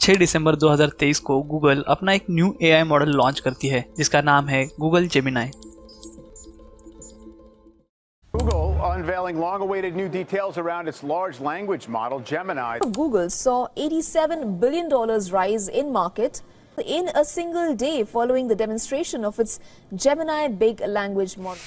6 दिसंबर 2023 को गूगल अपना एक न्यू एआई मॉडल लॉन्च करती है जिसका नाम है Google Gemini. Google unveiling long-awaited new details around its large language model, Gemini. Google saw $87 billion rise in market in a single day following the demonstration of its Gemini big language model.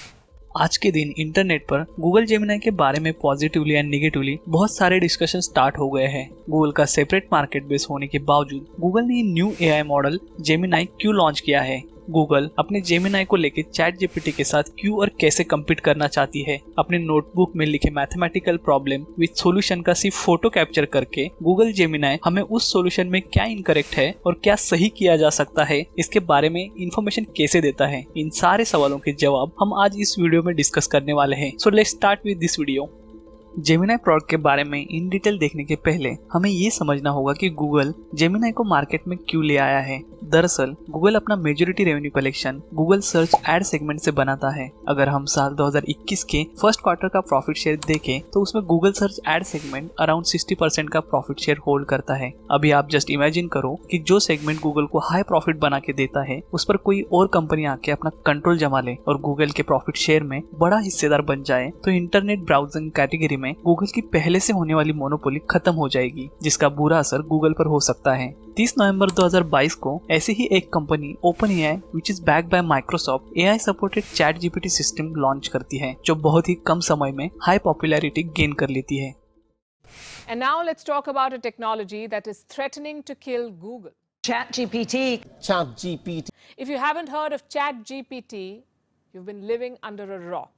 आज के दिन internet पर Google Gemini के बारे में positively and negatively बहुत सारे discussion start हो गए हैं। गूगल का सेपरेट मार्केट बेस होने के बावजूद गूगल ने न्यू एआई मॉडल जेमिनाई क्यों लॉन्च किया है? गूगल अपने जेमिनाई को लेकर चैट जीपीटी के साथ क्यों और कैसे कम्पीट करना चाहती है? अपने नोटबुक में लिखे मैथमेटिकल प्रॉब्लम विद सॉल्यूशन का सिर्फ फोटो कैप्चर करके गूगल जेमिनाई हमें उस सॉल्यूशन में क्या इनकरेक्ट है और क्या सही किया जा सकता है, इसके बारे में इंफॉर्मेशन कैसे देता है? इन सारे सवालों के जवाब हम आज इस वीडियो में डिस्कस करने वाले हैं। So let's start with this video. Gemini product के बारे में इन डिटेल देखने के पहले हमें ये समझना होगा कि गूगल जेमिनाई को मार्केट में क्यों ले आया है। दरअसल गूगल अपना majority revenue collection Google search add segment से बनाता है। अगर हम साल 2021 के फर्स्ट क्वार्टर का प्रॉफिट शेयर देखें तो उसमें Google search add segment around 60% का प्रॉफिट शेयर होल्ड करता है। अभी आप जस्ट इमेजिन करो कि जो सेगमेंट गूगल को हाई प्रॉफिट बना के देता है उस पर कोई और कंपनी आके अपना कंट्रोल जमा ले और गूगल के प्रॉफिट शेयर में बड़ा हिस्सेदार बन जाए तो इंटरनेट ब्राउजिंग कैटेगरी में गूगल की पहले से होने वाली मोनोपोली खत्म हो जाएगी, जिसका बुरा असर गूगल पर हो सकता है। 30 नवंबर 2022 को ऐसे ही एक company OpenAI which is backed by Microsoft AI supported chat GPT system launch करती है जो बहुत ही कम समय में हाई पॉपुलैरिटी गेन कर लेती है। And now let's talk about a technology that is threatening to kill Google. ChatGPT. If you haven't heard of ChatGPT, you've been living under a rock.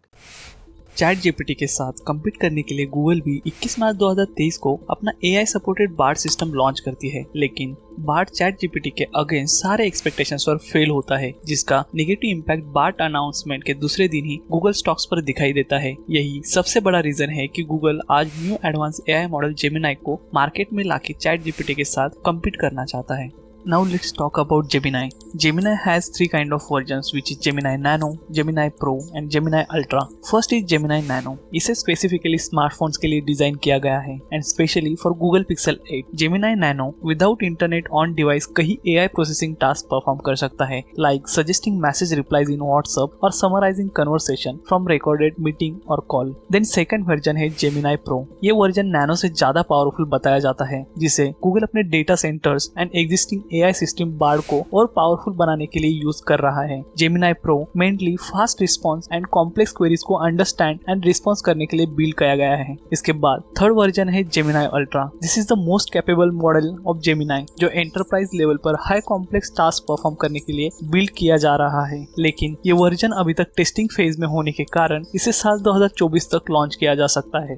Chat GPT के साथ compete करने के लिए Google भी 21 मार्च 2023 को अपना AI supported Bard system launch करती है, लेकिन बार्ड चैट जीपीटी के अगेंस्ट सारे एक्सपेक्टेशंस पर फेल होता है, जिसका नेगेटिव इम्पैक्ट बार्ड अनाउंसमेंट के दूसरे दिन ही गूगल स्टॉक्स पर दिखाई देता है। यही सबसे बड़ा रीजन है कि गूगल आज new advance AI model Gemini को मार्केट में लाके चैट जीपीटी के साथ कम्पीट करना चाहता है। Now let's talk about Gemini. Gemini has 3 kind of versions which is Gemini Nano, Gemini Pro and Gemini Ultra. First is Gemini Nano. इसे specifically smartphones के लिए डिजाइन किया गया है and specially for Google Pixel 8. Gemini Nano without internet on device कई AI processing task perform कर सकता है, like suggesting message replies in WhatsApp और summarising conversation from recorded meeting और कॉल। देन सेकंड वर्जन है Gemini Pro. ये वर्जन nano से ज्यादा पावरफुल बताया जाता है, जिसे गूगल अपने data centers and existing AI system board को और पावरफुल बनाने के लिए यूज कर रहा है। Gemini pro mainly fast response and complex queries को अंडरस्टैंड एंड रिस्पांस करने के लिए बिल्ड किया गया है। इसके बाद थर्ड वर्जन है Gemini ultra. This is the most capable model of Gemini जो एंटरप्राइज लेवल पर हाई कॉम्प्लेक्स टास्क परफॉर्म करने के लिए बिल्ड किया जा रहा है, लेकिन ये वर्जन अभी तक टेस्टिंग फेज में होने के कारण इसे साल 2024 तक लॉन्च किया जा सकता है।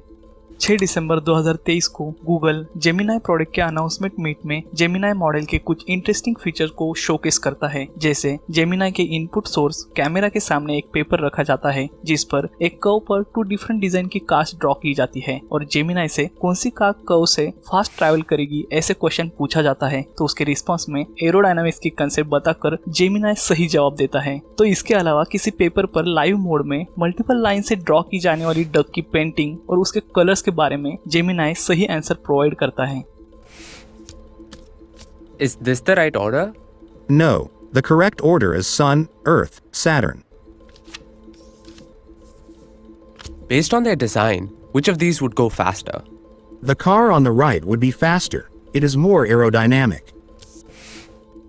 6 दिसंबर 2023 को गूगल जेमिनाई प्रोडक्ट के अनाउंसमेंट मीट में जेमिनाई मॉडल के कुछ इंटरेस्टिंग फीचर्स को शोकेस करता है, जैसे जेमिनाई के इनपुट सोर्स कैमरा के सामने एक पेपर रखा जाता है जिस पर एक कर्व पर 2 डिफरेंट डिजाइन की कार्स ड्रॉ की जाती है और जेमिनाई से कौन सी कार कर्व से फास्ट ट्रैवल करेगी ऐसे क्वेश्चन पूछा जाता है तो उसके रिस्पॉन्स में एरोडायनामिक्स की कंसेप्ट बताकर जेमिनाई सही जवाब देता है। तो इसके अलावा किसी पेपर पर लाइव मोड में मल्टीपल लाइन से ड्रॉ की जाने वाली डक की पेंटिंग और उसके कलर्स के बारे में जेमिनाई सही आंसर प्रोवाइड करता है। Is this the right order? No, the correct order is Sun, Earth, Saturn. Based on their design, which of these would go faster? The car on the right would be faster. It is more aerodynamic.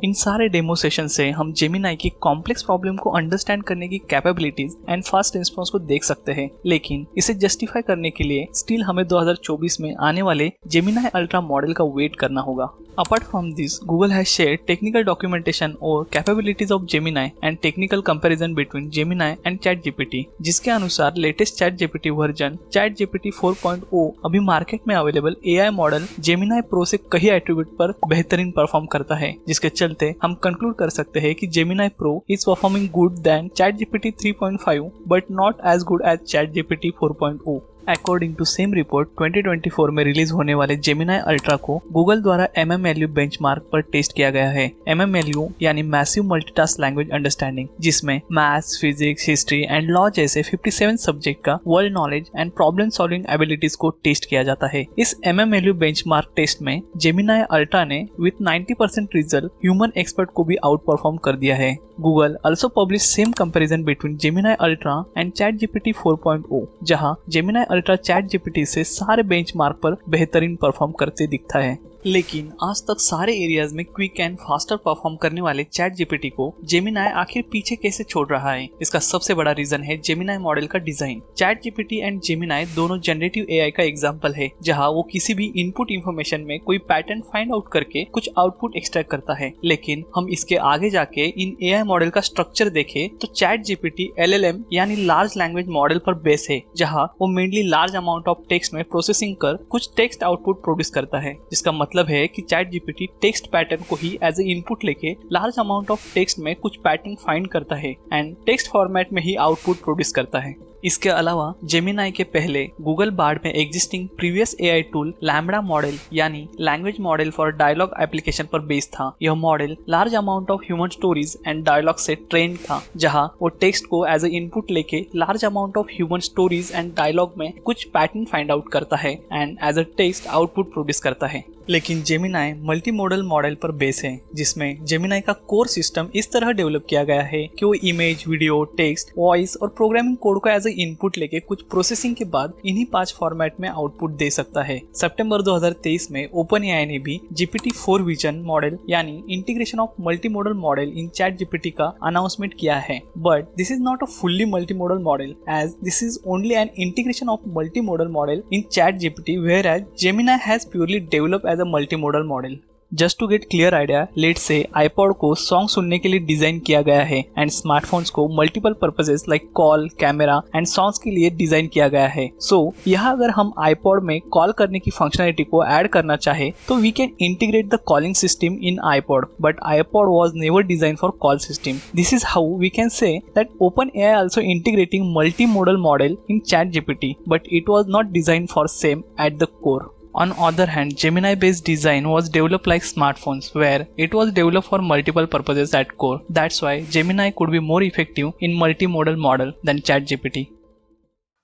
इन सारे demo session से हम Gemini की complex problem को understand करने की capabilities and fast response को देख सकते हैं, लेकिन इसे जस्टिफाई करने के लिए स्टिल हमें 2024 में आने वाले जेमिनाई अल्ट्रा मॉडल का वेट करना होगा। Apart from this, Google has shared technical documentation और capabilities of Gemini and technical comparison between Gemini and chat GPT, जिसके अनुसार latest chat GPT version chat GPT 4.0 अभी मार्केट में available AI model Gemini pro से कई attribute पर बेहतरीन perform करता है, जिसके चलते हम कंक्लूड कर सकते हैं कि Gemini pro is performing good then ChatGPT 3.5 but not as good as chat GPT 4.0। According to same report 2024 में रिलीज होने वाले जेमिनी अल्ट्रा को गूगल द्वारा MMLU बेंचमार्क पर टेस्ट किया गया है। MMLU यानी मैसिव मल्टीटास्क लैंग्वेज अंडरस्टैंडिंग, जिसमें maths, physics, history and law जैसे 57 सब्जेक्ट का world knowledge and problem solving abilities को टेस्ट किया जाता है। इस MMLU बेंचमार्क टेस्ट में जेमिनी अल्ट्रा ने विथ 90% रिजल्ट ह्यूमन एक्सपर्ट को भी आउट परफॉर्म कर दिया है। Google also published same comparison between Gemini Ultra and ChatGPT 4.0, जहां Gemini Ultra ChatGPT से सारे बेंचमार्क पर बेहतरीन परफॉर्म करते दिखता है। लेकिन आज तक सारे एरियाज में क्विक एंड फास्टर परफॉर्म करने वाले ChatGPT को Gemini आखिर पीछे कैसे छोड़ रहा है? इसका सबसे बड़ा रीजन है Gemini मॉडल का डिजाइन। ChatGPT एंड Gemini दोनों जनरेटिव AI का एग्जांपल है, जहां वो किसी भी इनपुट इंफॉर्मेशन में कोई पैटर्न फाइंड आउट करके कुछ आउटपुट एक्सट्रैक्ट करता है। लेकिन हम इसके आगे जाके इन AI मॉडल का स्ट्रक्चर देखें तो ChatGPT LLM यानी लार्ज लैंग्वेज मॉडल पर बेस है, जहां वो mainly large amount of text में प्रोसेसिंग कर कुछ टेक्स्ट आउटपुट प्रोड्यूस करता है, जिसका मतलब है कि ChatGPT टेक्स्ट पैटर्न को ही एज ए इनपुट लेके लार्ज अमाउंट ऑफ टेक्स्ट में कुछ पैटर्न फाइंड करता है एंड टेक्स्ट फॉर्मेट में ही आउटपुट प्रोड्यूस करता है। इसके अलावा जेमिनी के पहले गूगल बार्ड में existing previous AI tool LaMDA model यानी language model for dialogue application पर बेस्ड था। यह model large amount of human stories and dialogue से ट्रेंड था, जहां वो टेक्स्ट को एज ए इनपुट लेके large amount of human stories and dialogue में कुछ पैटर्न फाइंड आउट करता है and as a text output produce करता है। लेकिन जेमिनी मल्टी मॉडल मॉडल पर बेस है, जिसमें जेमिनी का कोर सिस्टम इस तरह डेवलप किया गया है कि वो इमेज, वीडियो, टेक्स्ट, वॉइस और प्रोग्रामिंग कोड को एज ए इनपुट लेके कुछ प्रोसेसिंग के बाद इन्हीं 5 फॉर्मेट में आउटपुट दे सकता है। सितंबर 2023 में OpenAI ने भी GPT-4 विजन मॉडल यानी integration of multi modal model in ChatGPT का अनाउंसमेंट किया है, but this is not a fully multi modal model as this is only an integration of multi modal model in ChatGPT, whereas Gemini has purely developed as a multimodal model. Just to get clear idea, let's say iPod को song सुनने के लिए design किया गया है and smartphones को multiple purposes like call, camera and songs के लिए डिजाइन किया गया है। सो यहाँ अगर हम iPod में कॉल करने की फंक्शनलिटी को ऐड करना चाहे तो we can integrate the calling system in iPod, but iPod was never designed for call system. This is how we can say that OpenAI also integrating multimodal model in ChatGPT, but it was not designed for same at the core. On other hand, Gemini-based design was developed like smartphones, where it was developed for multiple purposes at core. That's why Gemini could be more effective in multimodal model than ChatGPT.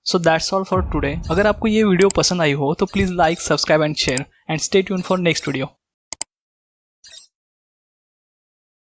So that's all for today. अगर आपको ये video पसंद आई हो तो please like, subscribe and share and stay tuned for next video.